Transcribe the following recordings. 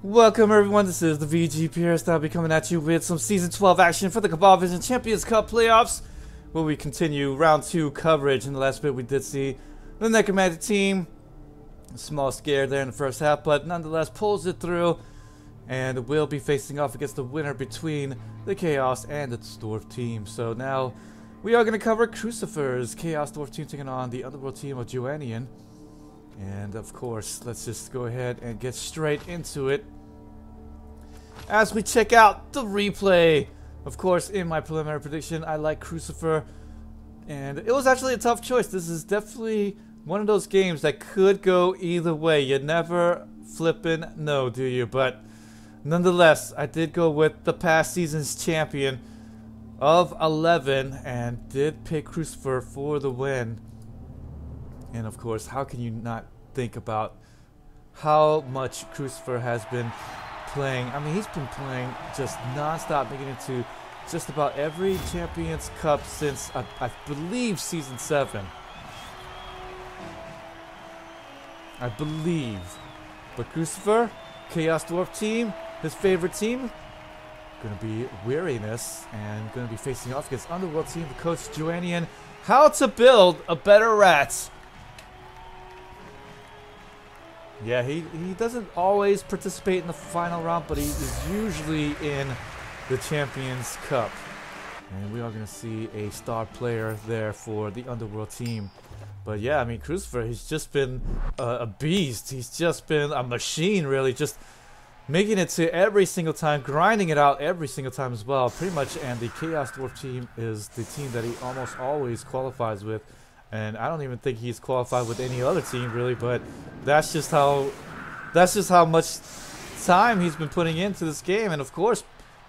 Welcome everyone, this is the VG Pierce. I'll be coming at you with some Season 12 action for the Cabal Vision Champions Cup playoffs, where we continue round 2 coverage. In the last bit we did see the Necromantic team, a small scare there in the first half, but nonetheless pulls it through, and will be facing off against the winner between the Chaos and the Dwarf team. So now we are going to cover Crucifer's Chaos Dwarf team taking on the Underworld team of Juhanian. And of course, let's just go ahead and get straight into it as we check out the replay. Of course, in my preliminary prediction, I like Crucifer, and it was actually a tough choice. This is definitely one of those games that could go either way. You never flippin' know, do you? But nonetheless, I did go with the past season's champion of 11 and did pick Crucifer for the win. And of course, how can you not think about how much Crucifer has been playing? I mean, he's been playing just non-stop, making it to just about every Champions Cup since, I believe, Season 7. I believe. But Crucifer, Chaos Dwarf team, his favorite team, going to be Weariness, and going to be facing off against Underworld team, the coach Juhanian. How to build a better rat. Yeah, he doesn't always participate in the final round, but he is usually in the Champions Cup. And we are going to see a star player there for the Underworld team. But yeah, I mean, Crucifer, he's just been a beast. He's just been a machine, really, just making it to every single time, grinding it out every single time as well, pretty much. And the Chaos Dwarf team is the team that he almost always qualifies with. And I don't even think he's qualified with any other team, really, but that's just how much time he's been putting into this game. And of course,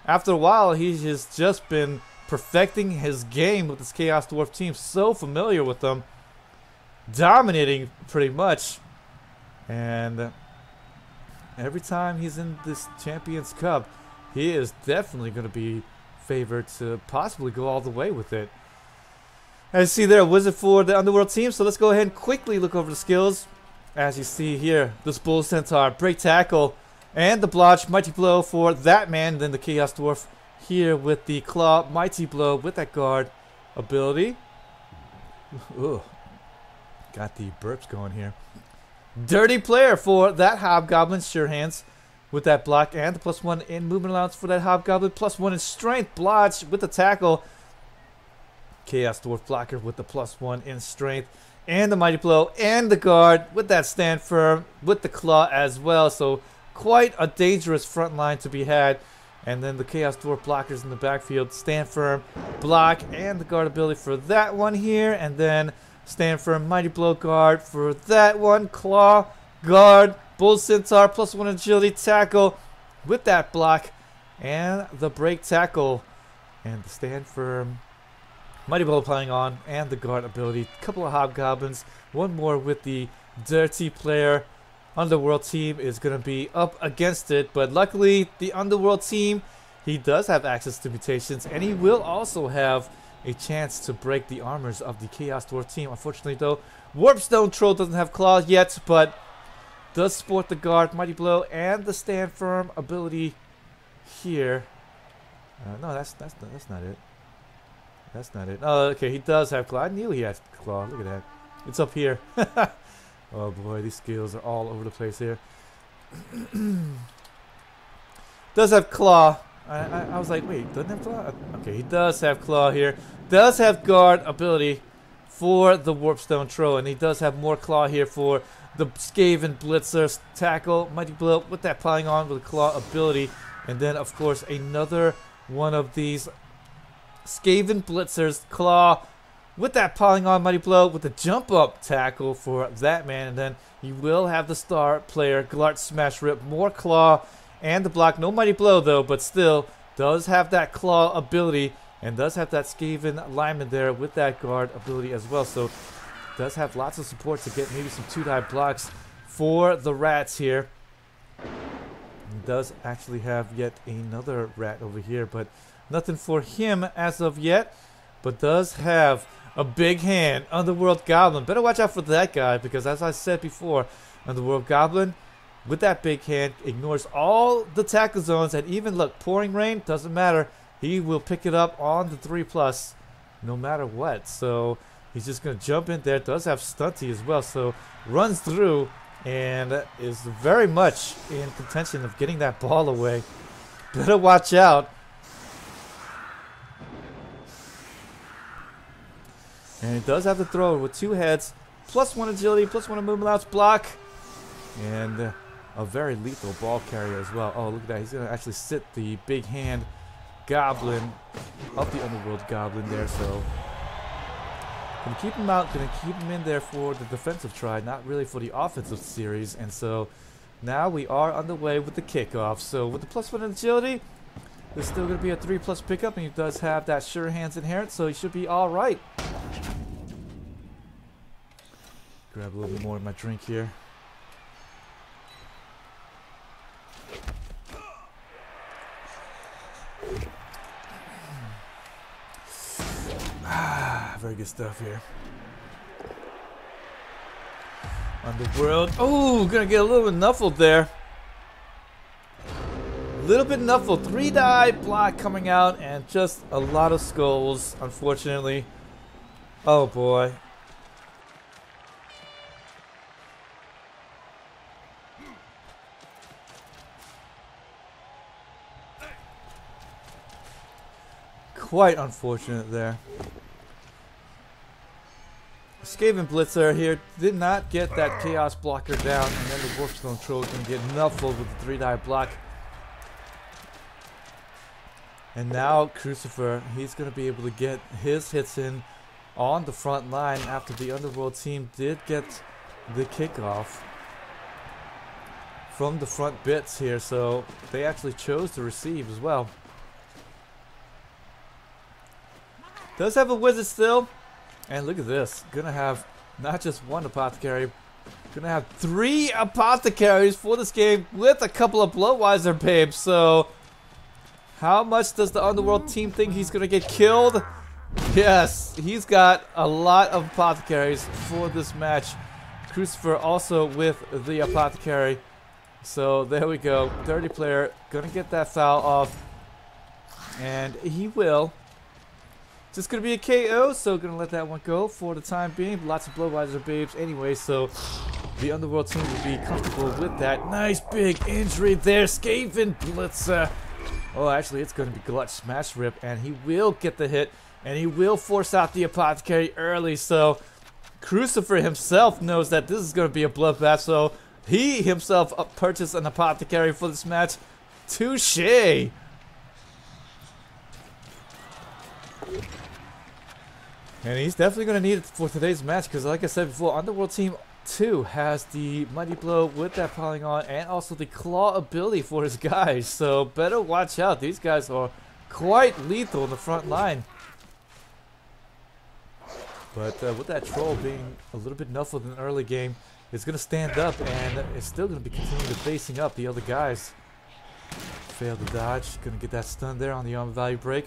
after a while, he has just been perfecting his game with this Chaos Dwarf team. So familiar with them, dominating pretty much. And every time he's in this Champions Cup, he is definitely going to be favored to possibly go all the way with it. As you see there, a wizard for the Underworld team. So let's go ahead and quickly look over the skills. As you see here, this Bull Centaur, break tackle, and the blotch, mighty blow for that man. Then the Chaos Dwarf here with the claw, mighty blow with that guard ability. Ooh, got the burps going here. Dirty player for that Hobgoblin, sure hands with that block, and the +1 in movement allowance for that Hobgoblin, +1 in strength, blotch with the tackle. Chaos Dwarf blocker with the +1 in strength, and the mighty blow, and the guard with that stand firm with the claw as well. So quite a dangerous front line to be had. And then the Chaos Dwarf blockers in the backfield, stand firm, block, and the guard ability for that one here. And then stand firm, mighty blow, guard for that one, claw, guard, Bull Centaur, +1 agility, tackle with that block, and the break tackle, and the stand firm, mighty blow playing on, and the guard ability. Couple of Hobgoblins, one more with the dirty player. Underworld team is going to be up against it, but luckily the Underworld team, he does have access to mutations, and he will also have a chance to break the armors of the Chaos Dwarf team. Unfortunately though, Warpstone Troll doesn't have claws yet, but does sport the guard, mighty blow, and the stand firm ability here. No, that's not it. That's not it. Oh, okay, he does have claw. I knew he had claw. Look at that. It's up here. Oh boy, these skills are all over the place here. Does have claw. I was like, wait, doesn't have claw? Okay, he does have claw here. Does have guard ability for the Warpstone Troll, and he does have more claw here for the Skaven Blitzer, tackle, mighty blow with that piling on with the claw ability. And then, of course, another one of these Skaven Blitzers, claw with that piling on, mighty blow with the jump up tackle for that man. And then you will have the star player, Glart Smash Rip, more claw and the block. No mighty blow though, but still does have that claw ability, and does have that Skaven lineman there with that guard ability as well. So does have lots of support to get maybe some 2-die blocks for the rats here. He does actually have yet another rat over here, but nothing for him as of yet, but does have a big hand. Underworld Goblin. Better watch out for that guy, because as I said before, Underworld Goblin with that big hand, ignores all the tackle zones, and even, look, pouring rain, doesn't matter. He will pick it up on the 3+ no matter what. So he's just going to jump in there. Does have stunty as well, so runs through and is very much in contention of getting that ball away. Better watch out. And he does have the thrower with 2 heads, +1 agility, +1 movement allowance, block, and a very lethal ball carrier as well. Oh, look at that. He's going to actually sit the big hand goblin of the Underworld goblin there. So going to keep him out, going to keep him in there for the defensive try, not really for the offensive series. And so now we are underway with the kickoff. So with the +1 agility, there's still going to be a 3+ pickup, and he does have that sure hands inherent, so he should be all right. Grab a little bit more of my drink here. Very good stuff here. Underworld. Oh, gonna get a little bit nuffled there. Little bit nuffled. 3-die block coming out, and just a lot of skulls, unfortunately. Oh boy. Quite unfortunate there. Skaven Blitzer here did not get that Chaos blocker down, and then the Warpstone Troll can get nuffled with the 3-die block. And now Crucifer, he's going to be able to get his hits in on the front line after the Underworld team did get the kickoff from the front bits here, so they actually chose to receive as well. Does have a wizard still, and look at this, gonna have not just 1 apothecary, gonna have 3 apothecaries for this game with a couple of Bloodwiser babes. So how much does the Underworld team think he's gonna get killed? Yes, he's got a lot of apothecaries for this match. Crucifer also with the apothecary. So there we go, 30 player, gonna get that foul off, and he will. Just gonna be a KO, so gonna let that one go for the time being. Lots of Bloodwiser babes anyway, so the Underworld team will be comfortable with that. Nice big injury there, Skaven Blitzer. Oh, actually, it's gonna be Glut Smash Rip, and he will get the hit, and he will force out the apothecary early. So Crucifer himself knows that this is gonna be a bloodbath, so he himself purchased an apothecary for this match. Touché. And he's definitely going to need it for today's match, because like I said before, Underworld Team 2 has the Mighty Blow with that piling on, and also the Claw ability for his guys. So better watch out. These guys are quite lethal in the front line. But with that Troll being a little bit nuffled in the early game, it's going to stand up, and it's still going to be continuing to facing up the other guys. Failed to dodge. Going to get that stun there on the armor value break.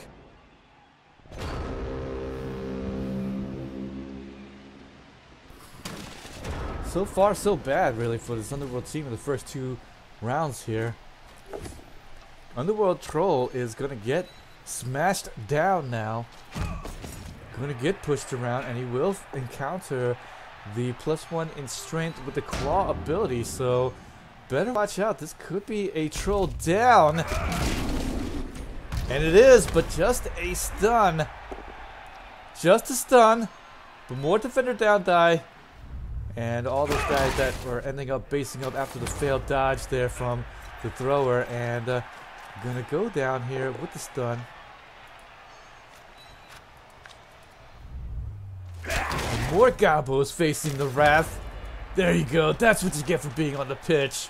So far, so bad, really, for this Underworld team in the first 2 rounds here. Underworld Troll is going to get smashed down now. Going to get pushed around, and he will encounter the +1 in strength with the Claw ability. So, better watch out. This could be a Troll down. And it is, but just a stun. Just a stun. But more defender down die. And all those guys that were ending up basing up after the failed dodge there from the thrower. And gonna go down here with the stun. And more Gabos facing the Wrath. There you go. That's what you get for being on the pitch.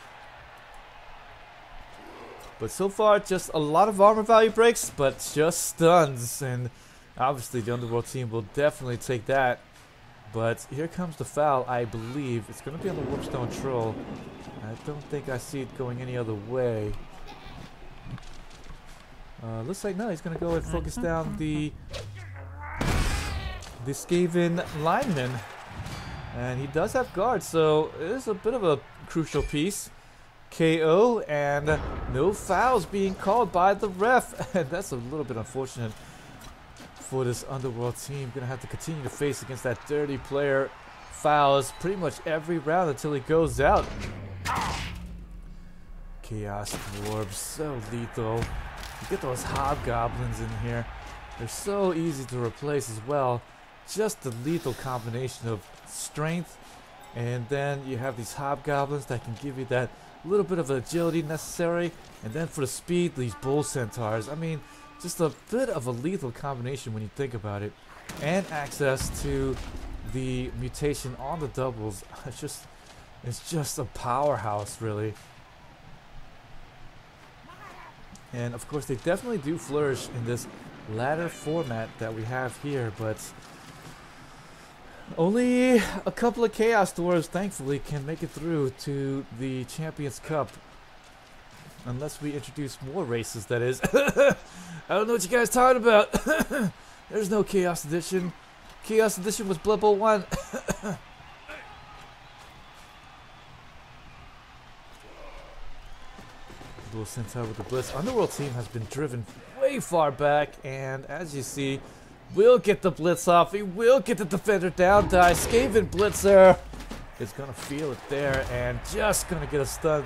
But so far, just a lot of armor value breaks, but just stuns. And obviously the Underworld team will definitely take that. But here comes the foul, I believe. It's going to be on the Warpstone Troll. I don't think I see it going any other way. Looks like no, he's going to go and focus down the Skaven lineman. And he does have guard, so it is a bit of a crucial piece. KO, and no fouls being called by the ref. And that's a little bit unfortunate for this Underworld team. Gonna have to continue to face against that dirty player. Fouls pretty much every round until he goes out. Chaos Dwarves, so lethal. You get those hobgoblins in here. They're so easy to replace as well. Just the lethal combination of strength, and then you have these hobgoblins that can give you that little bit of agility necessary, and then for the speed, these bull centaurs. I mean, just a bit of a lethal combination when you think about it, and access to the mutation on the doubles. It's just a powerhouse, really. And of course, they definitely do flourish in this ladder format that we have here, but only a couple of Chaos Dwarves, thankfully, can make it through to the Champions Cup. Unless we introduce more races, that is. I don't know what you guys talking about. There's no Chaos Edition. Chaos Edition was Blood Bowl 1. Bull Centaur with the Blitz. Underworld team has been driven way far back, and as you see, will get the Blitz off. He will get the defender down. Skaven Blitzer is gonna feel it there and just gonna get a stun.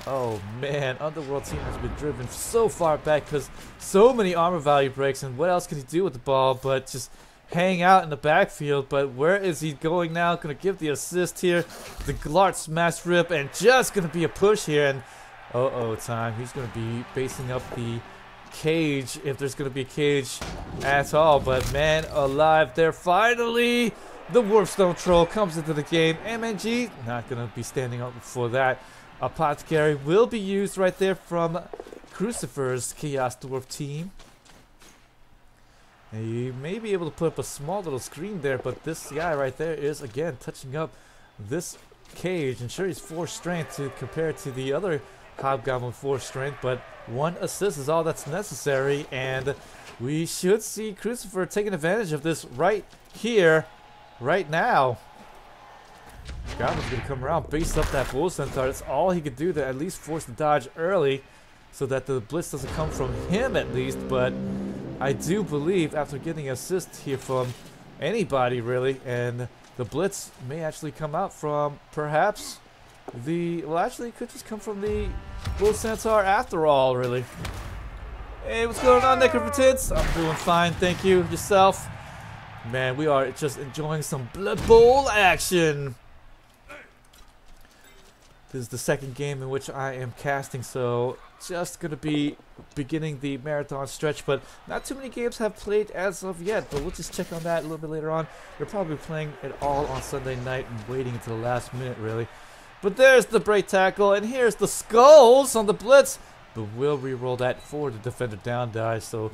Oh man, Underworld team has been driven so far back because so many armor value breaks, and what else can he do with the ball but just hang out in the backfield? But where is he going now? Gonna give the assist here. The Glart Smash Rip, and just gonna be a push here, and time. He's going to be basing up the cage, if there's going to be a cage at all. But man alive, there finally the Warpstone Troll comes into the game. MNG not going to be standing up for that. Apothecary will be used right there from Crucifer's Chaos Dwarf team. And you may be able to put up a small little screen there, but this guy right there is again touching up this cage. And sure, he's 4 strength to compare to the other Hobgoblin 4 strength, but 1 assist is all that's necessary, and we should see Crucifer taking advantage of this right here, right now. Goblin's gonna come around, base up that Bull Centaur. That's all he could do to at least force the dodge early, so that the blitz doesn't come from him at least. But I do believe after getting assist here from anybody really, and the blitz may actually come out from perhaps well, actually, it could just come from the Bull Centaur after all, really. Hey, what's going on, Necropotents? I'm doing fine, thank you. Yourself? Man, we are just enjoying some Blood Bowl action. This is the second game in which I am casting, so just gonna be beginning the marathon stretch, but not too many games have played as of yet, but we'll just check on that a little bit later on. We're probably playing it all on Sunday night and waiting until the last minute, really. But there's the break tackle, and here's the skulls on the blitz. But we'll re-roll that for the defender down die, so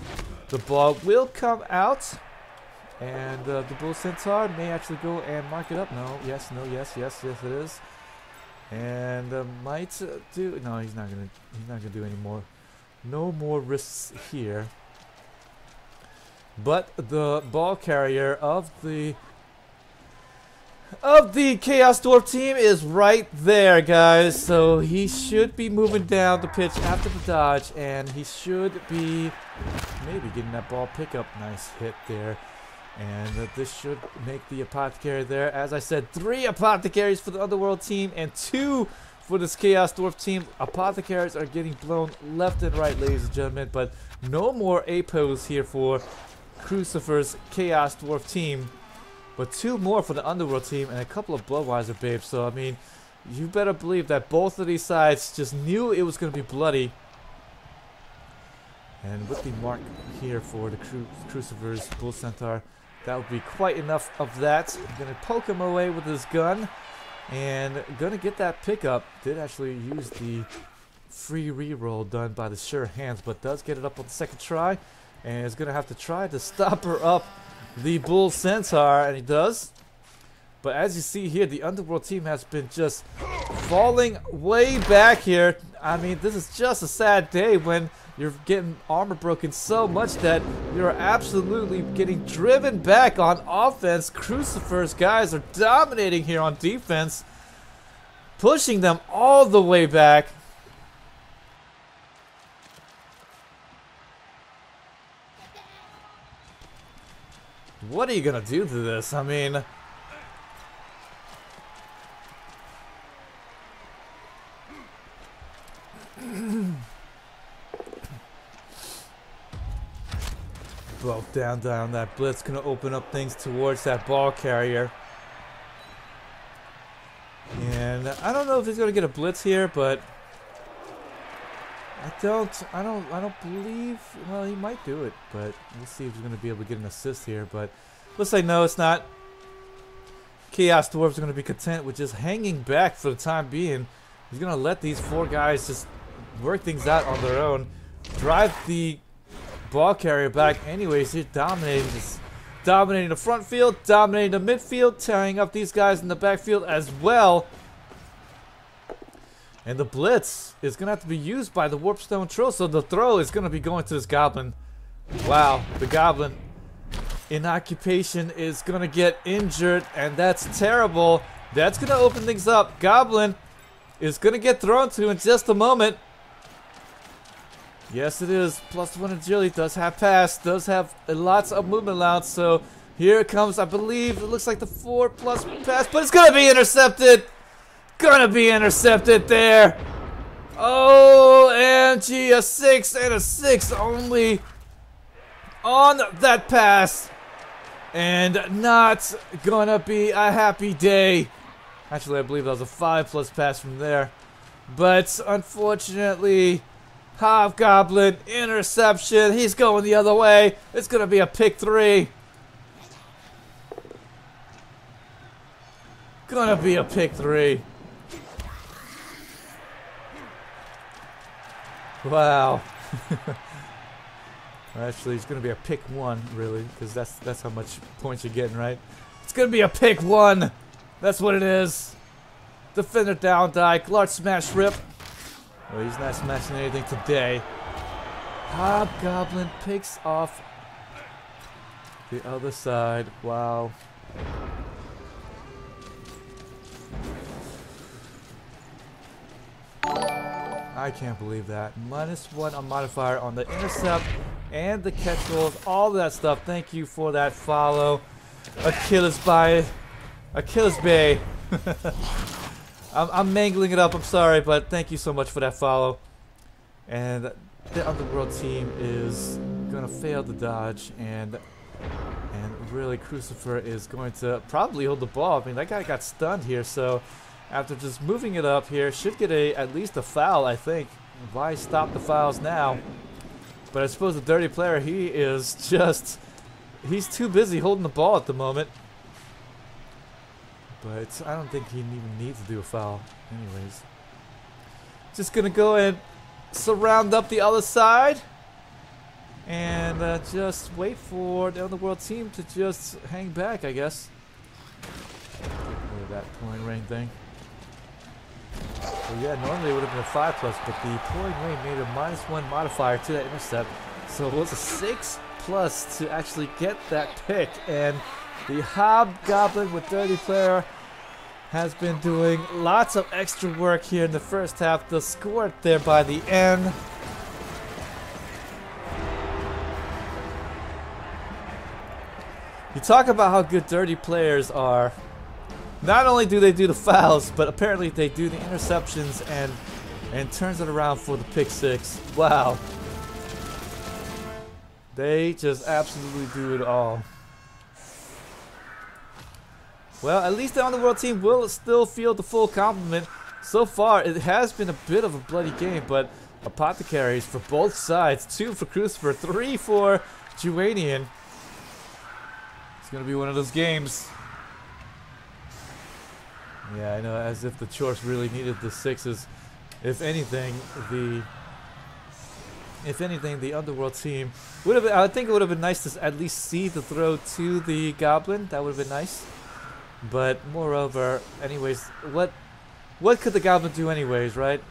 the ball will come out. And the Bull Centaur may actually go and mark it up. No, yes, it is. And might do. No, he's not gonna do any more. No more risks here. But the ball carrier of the Chaos Dwarf team is right there, guys. So he should be moving down the pitch after the dodge, and he should be maybe getting that ball pickup. Nice hit there. And this should make the Apothecary there. As I said, 3 Apothecaries for the Underworld team and 2 for this Chaos Dwarf team. Apothecaries are getting blown left and right, ladies and gentlemen. But no more APOs here for Crucifer's Chaos Dwarf team. But 2 more for the Underworld team and a couple of Bloodweiser babes. So, I mean, you better believe that both of these sides just knew it was going to be bloody. And with the mark here for the Crucifer's Bull Centaur, that would be quite enough of that. I'm going to poke him away with his gun. And going to get that pickup. Did actually use the free reroll done by the sure hands, but does get it up on the second try. And is going to have to try to stop her up. The Bull Centaur, and he does. But as you see here, the Underworld team has been just falling way back here. I mean, this is just a sad day when you're getting armor broken so much that you're absolutely getting driven back on offense. Crucifer's guys are dominating here on defense, pushing them all the way back. What are you gonna do to this? I mean, both down. That blitz gonna open up things towards that ball carrier. And I don't know if he's gonna get a blitz here, but I don't believe. Well, he might do it, but we'll see if he's gonna be able to get an assist here. But let's say no, it's not. Chaos Dwarves are gonna be content with just hanging back for the time being. He's gonna let these 4 guys just work things out on their own. Drive the ball carrier back. Anyways, he's dominating the front field, dominating the midfield, tying up these guys in the backfield as well. And the blitz is going to have to be used by the Warpstone Troll, so the throw is going to be going to this Goblin. Wow, the Goblin in occupation is going to get injured, and that's terrible. That's going to open things up. Goblin is going to get thrown to in just a moment. Yes, it is. +1 agility, does have pass, does have lots of movement allowance. So here it comes, I believe. It looks like the 4+ pass, but it's going to be intercepted. Gonna be intercepted there. OMG, a 6 and a 6 only on that pass. And not gonna be a happy day. Actually, I believe that was a 5+ pass from there. But unfortunately, Hobgoblin, interception. He's going the other way. It's gonna be a pick 3. Gonna be a pick 3. Wow. Actually, it's gonna be a pick 1, really, because that's how much points you're getting, right? It's gonna be a pick 1. That's what it is. Defender down, die. Large smash rip. Well, he's not smashing anything today. Hobgoblin picks off the other side. Wow. I can't believe that. -1 on modifier on the intercept and the catch rolls, all that stuff. Thank you for that follow. Achilles Bay. I'm mangling it up, I'm sorry, but thank you so much for that follow. And the Underworld team is gonna fail to dodge, and really Crucifer is going to probably hold the ball. I mean, that guy got stunned here, so after just moving it up here, should get at least a foul, I think. Why stop the fouls now? But I suppose the dirty player, he's too busy holding the ball at the moment. But I don't think he even needs to do a foul anyways. Just gonna go and surround up the other side. And just wait for the Underworld team to just hang back, I guess. Get rid of that pouring rain thing. So yeah, normally it would have been a 5+, but the pouring rain made a -1 modifier to that intercept. So it was a 6+ to actually get that pick. And the Hobgoblin with Dirty Player has been doing lots of extra work here in the first half. The score there by the end. You talk about how good Dirty Players are. Not only do they do the fouls, but apparently they do the interceptions and turns it around for the pick 6. Wow. They just absolutely do it all. Well, at least the Underworld team will still feel the full compliment. So far, it has been a bit of a bloody game, but apothecaries for both sides. 2 for Crucifer, 3 for Juhanian. It's going to be one of those games. Yeah, I know, as if the Chorf really needed the 6s. If anything, the Underworld team would have. I think it would have been nice to at least see the throw to the Goblin. That would have been nice. But moreover, anyways, what could the Goblin do anyways, right?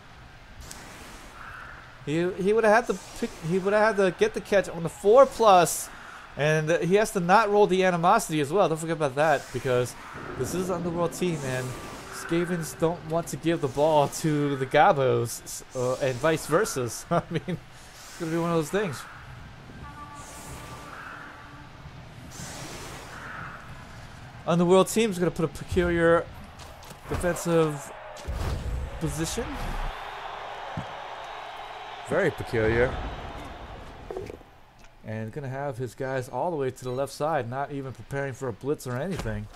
He would have had to pick. He would have had to get the catch on the 4+, and he has to not roll the animosity as well. Don't forget about that, because this is an Underworld team, and Skavens don't want to give the ball to the Gabos, and vice versa. So, I mean, it's gonna be one of those things. Underworld team is going to put a peculiar defensive position. Very peculiar. And going to have his guys all the way to the left side, not even preparing for a blitz or anything.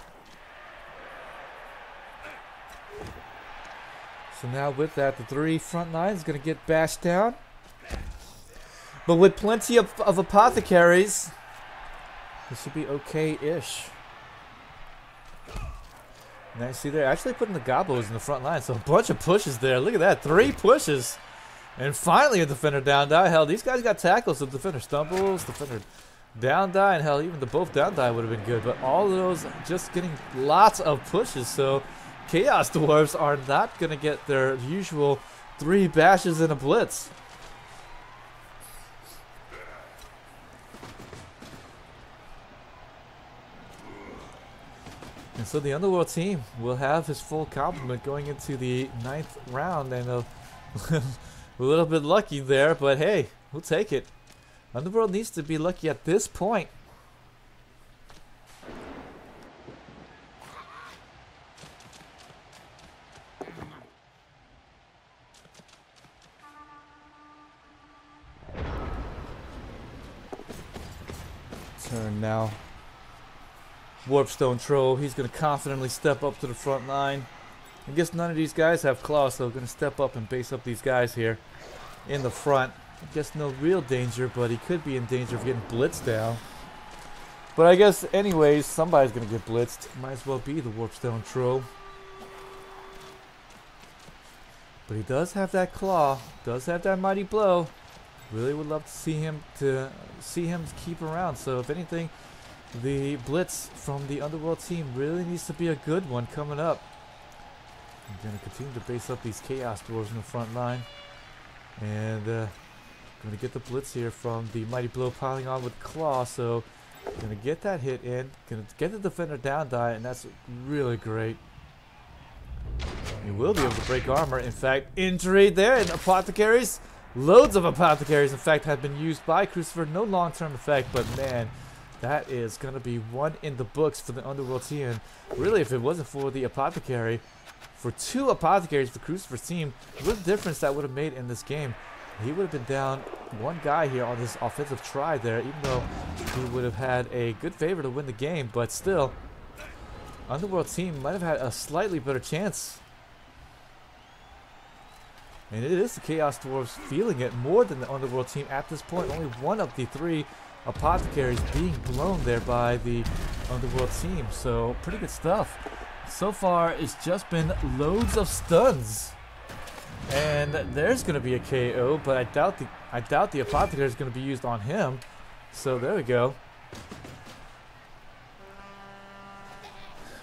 So now with that, the 3 front line is going to get bashed down. But with plenty of apothecaries, this should be okay-ish. Now you see they're actually putting the gobos in the front line, so a bunch of pushes there. Look at that, 3 pushes. And finally a defender down die. Hell, these guys got tackles, so defender stumbles, defender down die, and hell, even the both down die would have been good. But all of those just getting lots of pushes, so Chaos Dwarves are not going to get their usual 3 bashes in a blitz. And so the Underworld team will have his full complement going into the 9th round, and a little bit lucky there, but hey, we'll take it. Underworld needs to be lucky at this point. Turn now. Warpstone Troll, he's going to confidently step up to the front line. I guess none of these guys have claws, so going to step up and base up these guys here in the front. I guess no real danger, but he could be in danger of getting blitzed down. But I guess anyways, somebody's going to get blitzed. Might as well be the Warpstone Troll. But he does have that claw, does have that mighty blow. Really would love to see him keep around. So if anything, the blitz from the Underworld team really needs to be a good one coming up. I'm going to continue to base up these Chaos Dwarves in the front line. And going to get the blitz here from the Mighty Blow piling on with Claw. So going to get that hit in. Going to get the defender down die, and that's really great. He will be able to break armor. In fact, injury there, and apothecaries. Loads of apothecaries, in fact, have been used by Crucifer. No long-term effect, but man, that is going to be one in the books for the Underworld team. And really, if it wasn't for the apothecary, for 2 apothecaries for Crucifer's team, what a difference that would have made in this game. He would have been down 1 guy here on this offensive try there, even though he would have had a good favor to win the game. But still, Underworld team might have had a slightly better chance. And it is the Chaos Dwarves feeling it more than the Underworld team at this point. Only 1 of the 3 apothecaries being blown there by the Underworld team. So pretty good stuff. So far it's just been loads of stuns. And there's going to be a KO, but I doubt the apothecary is going to be used on him. So there we go.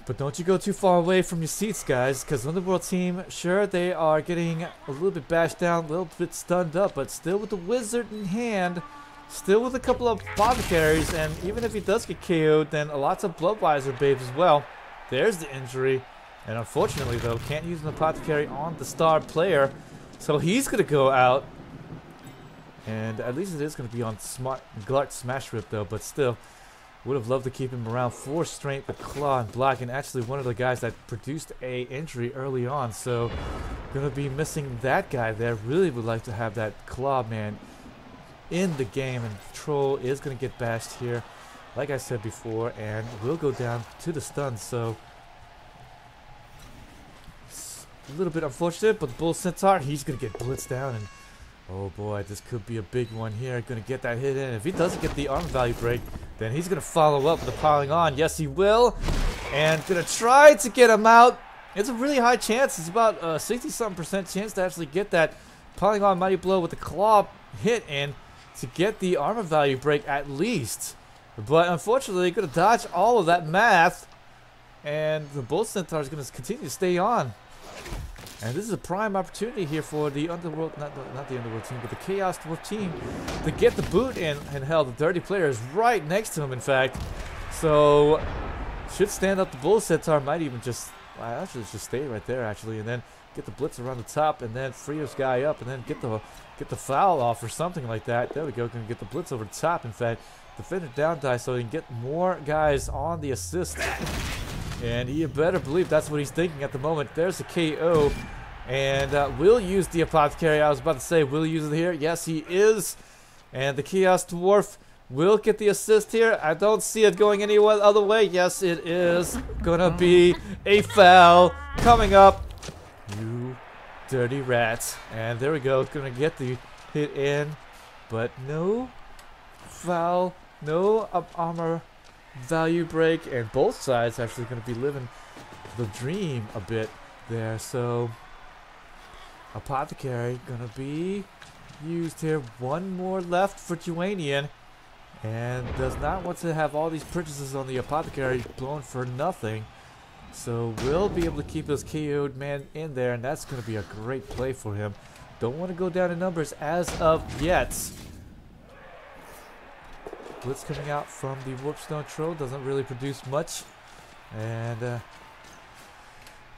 But don't you go too far away from your seats, guys, because Underworld team, sure, they are getting a little bit bashed down, a little bit stunned up, but still with the wizard in hand, still with a couple of apothecaries, and even if he does get KO'd, then lots of Bloodweiser babes as well. There's the injury, and unfortunately, though, can't use an apothecary on the star player, so he's going to go out. And at least it is going to be on Glart Smash Rip, though, but still. Would have loved to keep him around for strength, the claw, and block, and actually one of the guys that produced a injury early on. So, gonna be missing that guy there. Really would like to have that claw man in the game, and Troll is gonna get bashed here, like I said before, and will go down to the stun. So, it's a little bit unfortunate, but the Bull Centaur, he's gonna get blitzed down, and oh boy, this could be a big one here. Gonna get that hit in. If he doesn't get the armor value break, then he's going to follow up with the piling on. Yes, he will. And going to try to get him out. It's a really high chance. It's about a 60-something% chance to actually get that piling on mighty blow with the claw hit in to get the armor value break at least. But unfortunately, going to dodge all of that math. And the Bull Centaur is going to continue to stay on. And this is a prime opportunity here for the Underworld, not the Underworld team, but the Chaos Dwarf team to get the boot in. And hell, the dirty player is right next to him, in fact. So, should stand up the Bull Centaur, might even just, well, actually just stay right there, actually. And then get the blitz around the top, and then free this guy up, and then get the foul off or something like that. There we go, gonna get the blitz over the top, in fact. Defender down die so he can get more guys on the assist. And you better believe that's what he's thinking at the moment. There's a KO. And will use the Apothecary. I was about to say, will use it here. Yes, he is. And the Chaos Dwarf will get the assist here. I don't see it going any other way. Yes, it is gonna be a foul coming up. You dirty rats. And there we go. Gonna get the hit in. But no foul. No armor value break. And both sides actually gonna be living the dream a bit there. So Apothecary gonna be used here. One more left for Juhanian. And does not want to have all these purchases on the Apothecary blown for nothing. So will be able to keep his KO'd man in there, and that's going to be a great play for him. Don't want to go down in numbers as of yet. Blitz coming out from the Warpstone Troll doesn't really produce much. And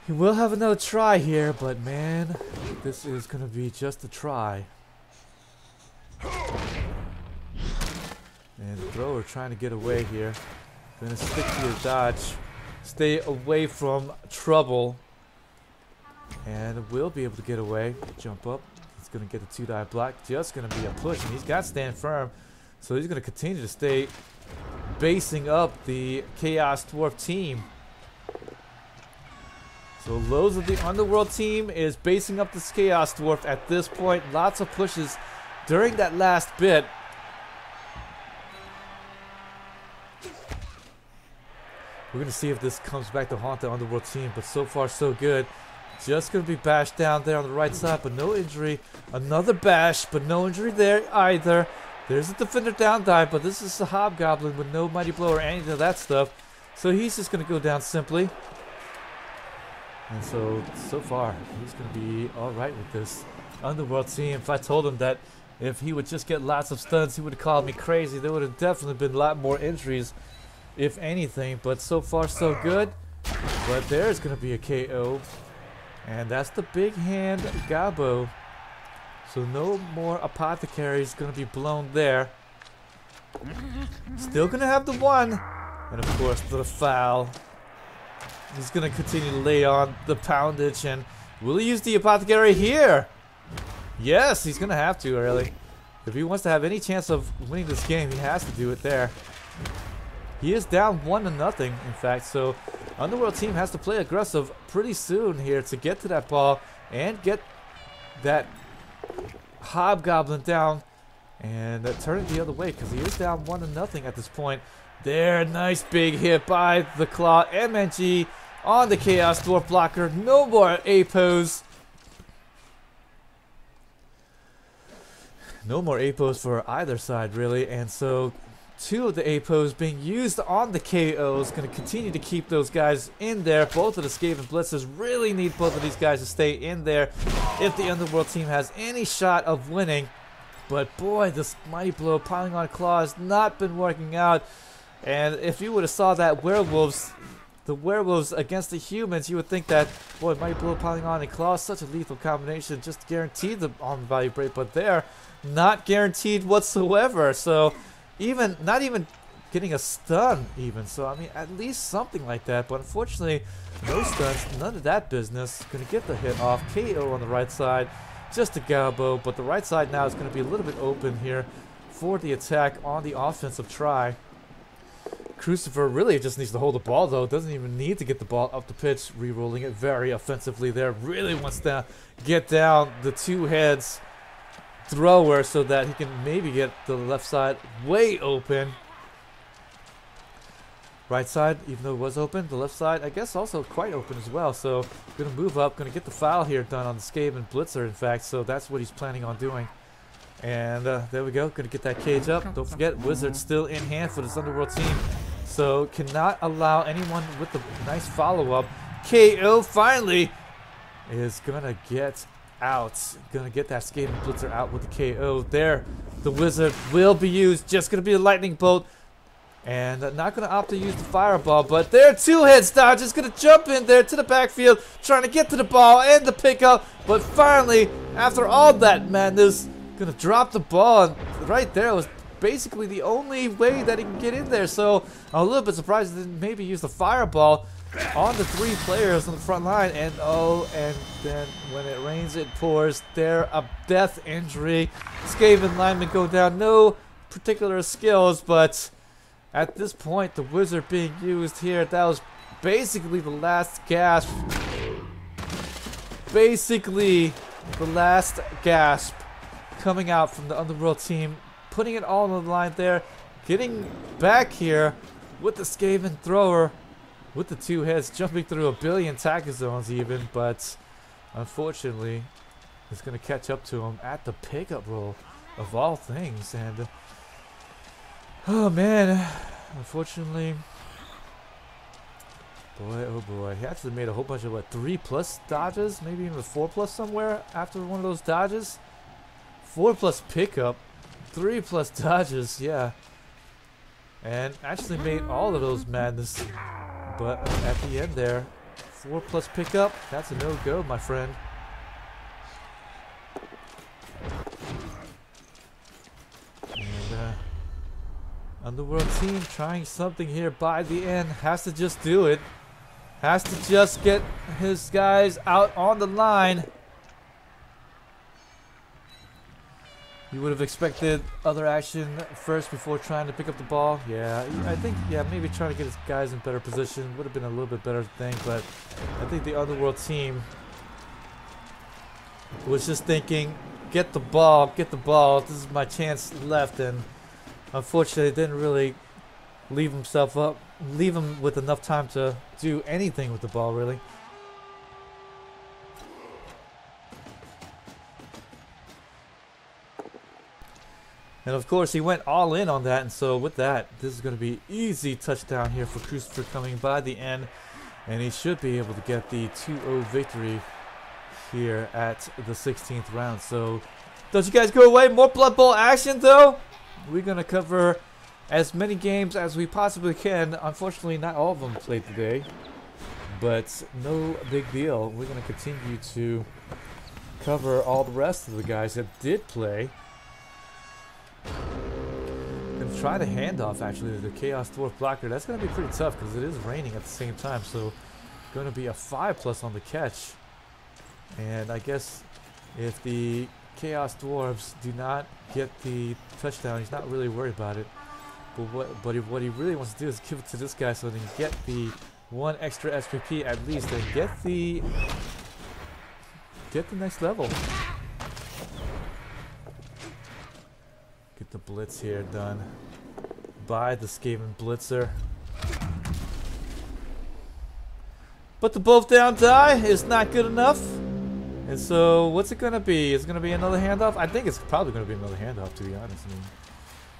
he will have another try here, but man, this is going to be just a try. And the thrower trying to get away here. Gonna stick to your dodge. Stay away from trouble. And will be able to get away. Jump up. He's gonna get the 2-die block. Just gonna be a push. And he's got stand firm. So he's gonna continue to stay basing up the Chaos Dwarf team. So Lowe's of the Underworld team is basing up this Chaos Dwarf at this point. Lots of pushes during that last bit. We're going to see if this comes back to haunt the Underworld team, but so far so good. Just going to be bashed down there on the right side, but no injury. Another bash, but no injury there either. There's a defender down dive, but this is a Hobgoblin with no Mighty Blow or any of that stuff. So he's just going to go down simply. And so far, he's going to be alright with this Underworld team. If I told him that if he would just get lots of stuns, he would have called me crazy. There would have definitely been a lot more injuries, if anything, but so far so good. But there's gonna be a KO, and that's the big hand Gabo. So no more Apothecaries gonna be blown there. Still gonna have the 1, and of course the foul. He's gonna continue to lay on the poundage, and will he use the Apothecary here? Yes, he's gonna have to, really. If he wants to have any chance of winning this game, he has to do it there. He is down 1-0, in fact, so Underworld team has to play aggressive pretty soon here to get to that ball and get that Hobgoblin down and turn it the other way, because he is down 1-0 at this point. There, nice big hit by the Claw. MNG on the Chaos Dwarf blocker. No more A-pose. No more A-pose for either side, really, and so 2 of the A-pose being used on the KOs. Going to continue to keep those guys in there. Both of the Skaven Blitzers really need both of these guys to stay in there if the Underworld team has any shot of winning. But boy, this Mighty Blow piling on Claw has not been working out. And if you would have saw that the werewolves against the humans, you would think that, boy, Mighty Blow piling on and Claw is such a lethal combination, just to guarantee the armor value break. But they're not guaranteed whatsoever. So not even getting a stun even. So I mean, at least something like that. But unfortunately, no stuns, none of that business. Gonna get the hit off. KO on the right side, just a Galbo. But the right side now is gonna be a little bit open here for the attack on the offensive try. Crucifer really just needs to hold the ball, though. Doesn't even need to get the ball up the pitch. Re-rolling it very offensively there. Really wants to get down the 2 heads thrower so that he can maybe get the left side way open. Right side, even though it was open, the left side I guess also quite open as well. So gonna move up, gonna get the foul here done on the Skaven Blitzer, in fact. So that's what he's planning on doing. And there we go, gonna get that cage up. Don't forget, Wizard still in hand for this Underworld team, so cannot allow anyone with the nice follow-up. KO finally is gonna get out. Gonna get that Skaven Blitzer out with the KO there. The Wizard will be used. Just gonna be a lightning bolt. And not gonna opt to use the fireball, but there, 2 heads dodge. Is gonna jump in there to the backfield, trying to get to the ball and the pickup. But finally, after all that madness, gonna drop the ball. And right there was basically the only way that he can get in there. So I'm a little bit surprised he didn't maybe use the fireball. on the 3 players on the front line, and oh, and then when it rains it pours. There, a death injury. Skaven linemen go down. No particular skills, but at this point the wizard being used here, that was basically the last gasp. Basically the last gasp coming out from the Underworld team, putting it all on the line there, getting back here with the Skaven thrower, with the 2 hits, jumping through a billion tackle zones even, but unfortunately it's going to catch up to him at the pickup roll of all things. And oh man, unfortunately, boy oh boy, he actually made a whole bunch of 3+ dodges, maybe even 4+ somewhere after one of those dodges. 4+ pickup, 3+ dodges, yeah, and actually made all of those madness. But at the end there, 4+ pickup, that's a no-go, my friend. And Underworld team trying something here by the end, has to just do it. Has to just get his guys out on the line. You would have expected other action first before trying to pick up the ball. Yeah, I think, yeah, maybe trying to get his guys in better position would have been a little bit better thing, but I think the Underworld team was just thinking, get the ball, this is my chance left, and unfortunately didn't really leave him with enough time to do anything with the ball, really. And of course he went all in on that, and so with that, this is going to be easy touchdown here for Crucifer coming by the end, and he should be able to get the 2-0 victory here at the 16th round. So don't you guys go away. More Blood Bowl action though. We're going to cover as many games as we possibly can. Unfortunately, not all of them played today, but no big deal. We're going to continue to cover all the rest of the guys that did play. And try to hand off actually the Chaos Dwarf blocker. That's going to be pretty tough because it is raining at the same time, so going to be a 5+ on the catch. And I guess if the Chaos Dwarves do not get the touchdown, he's not really worried about it. But what he really wants to do is give it to this guy so that he can get the 1 extra SPP at least and get the next level. Get the blitz here done by the Skaven Blitzer. But the both down die is not good enough. And so what's it going to be? Is it going to be another handoff? I think it's probably going to be another handoff, to be honest. I mean,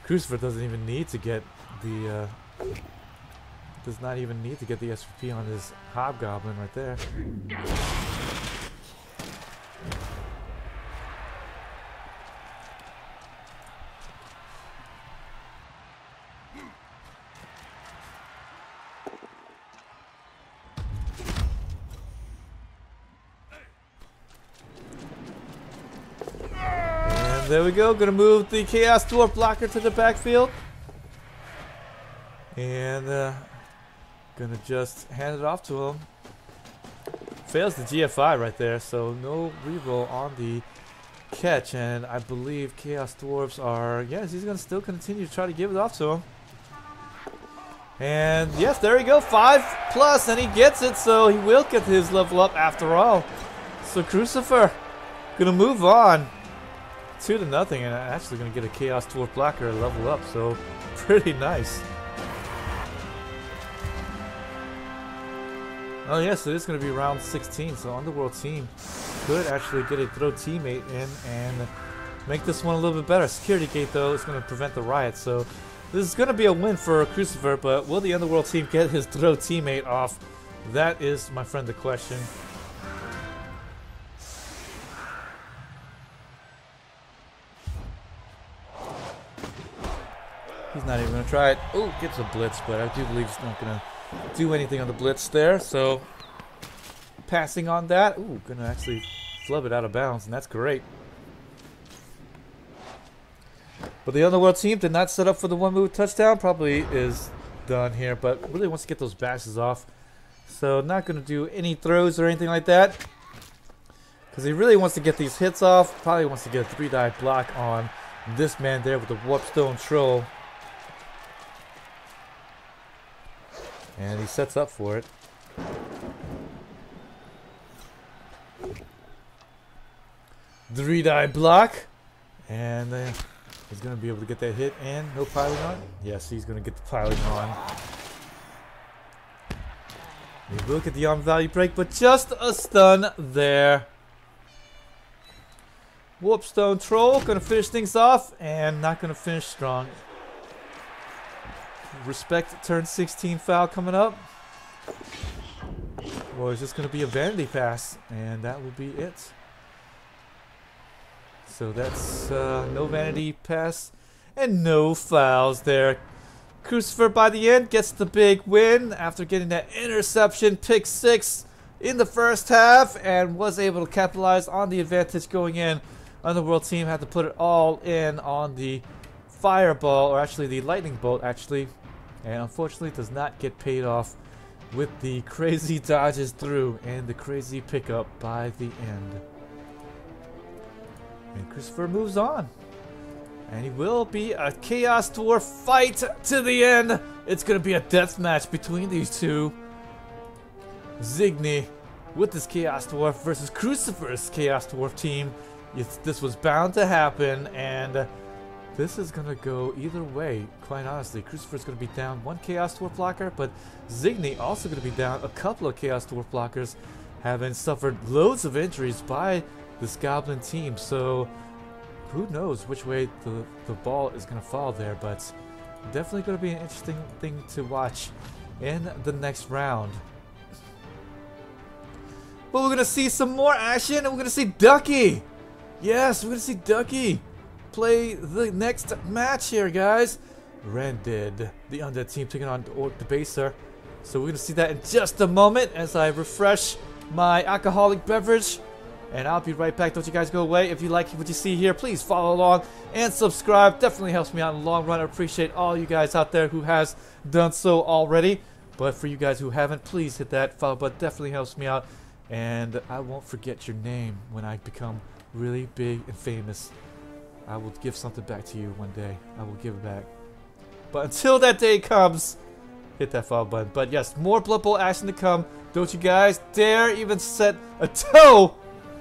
Crucifer doesn't even need to get the does not even need to get the SPP on his Hobgoblin right there. There we go. Gonna move the Chaos Dwarf blocker to the backfield. And gonna just hand it off to him. Fails the GFI right there, so no reroll on the catch. And I believe Chaos Dwarves are, yes, he's gonna still continue to try to give it off to him. And yes, there we go, 5+, and he gets it, so he will get his level up after all. So Crucifer gonna move on 2-0, and actually going to get a Chaos Dwarf blocker level up, so pretty nice. Oh yes, it is going to be round 16, so Underworld team could actually get a throw teammate in and make this one a little bit better. Security gate though is going to prevent the riot, so this is going to be a win for Crucifer, but will the Underworld team get his throw teammate off? That is, my friend, the question. He's not even going to try it. Oh, gets a blitz, but I do believe he's not going to do anything on the blitz there. So, passing on that. Ooh, going to actually flub it out of bounds, and that's great. But the Underworld team did not set up for the 1-move touchdown. Probably is done here, but really wants to get those bashes off. So not going to do any throws or anything like that. Because he really wants to get these hits off. Probably wants to get a 3-die block on this man there with the Warpstone Troll. And he sets up for it. Three-die block. And he's going to be able to get that hit. And no piling on. Yes, he's going to get the piling on. He will get the arm value break, but just a stun there. Warpstone Troll going to finish things off, and not going to finish strong. Respect turn 16 foul coming up. Or is this going to be a vanity pass? And that will be it. So that's no vanity pass and no fouls there. Crucifer by the end gets the big win after getting that interception, pick 6 in the first half, and was able to capitalize on the advantage going in. Underworld team had to put it all in on the fireball, or actually the lightning bolt actually, and unfortunately does not get paid off with the crazy dodges through and the crazy pickup by the end. And Crucifer moves on. And he will be a Chaos Dwarf fight to the end. It's going to be a death match between these two. Zigny with this Chaos Dwarf versus Crucifer's Chaos Dwarf team. This was bound to happen, and this is going to go either way, quite honestly. Crucifer's going to be down 1 Chaos Dwarf blocker, but Zigny also going to be down a couple of Chaos Dwarf blockers, having suffered loads of injuries by this Goblin team. So who knows which way the ball is going to fall there, but definitely going to be an interesting thing to watch in the next round. But we're going to see some more action, and we're going to see Ducky. Yes, we're going to see Ducky play the next match here, guys. Rended, the undead team taking on the Baser. So we're going to see that in just a moment as I refresh my alcoholic beverage. And I'll be right back. Don't you guys go away. If you like what you see here, please follow along and subscribe. Definitely helps me out in the long run. I appreciate all you guys out there who has done so already. But for you guys who haven't, please hit that follow button. Definitely helps me out. And I won't forget your name when I become really big and famous. I will give something back to you one day. I will give it back. But until that day comes, hit that follow button. But yes, more Blood Bowl action to come. Don't you guys dare even set a toe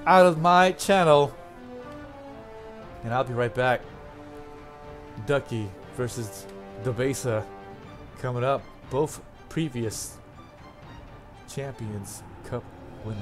out of my channel. And I'll be right back. Ducky versus the Besa coming up. Both previous Champions Cup winner.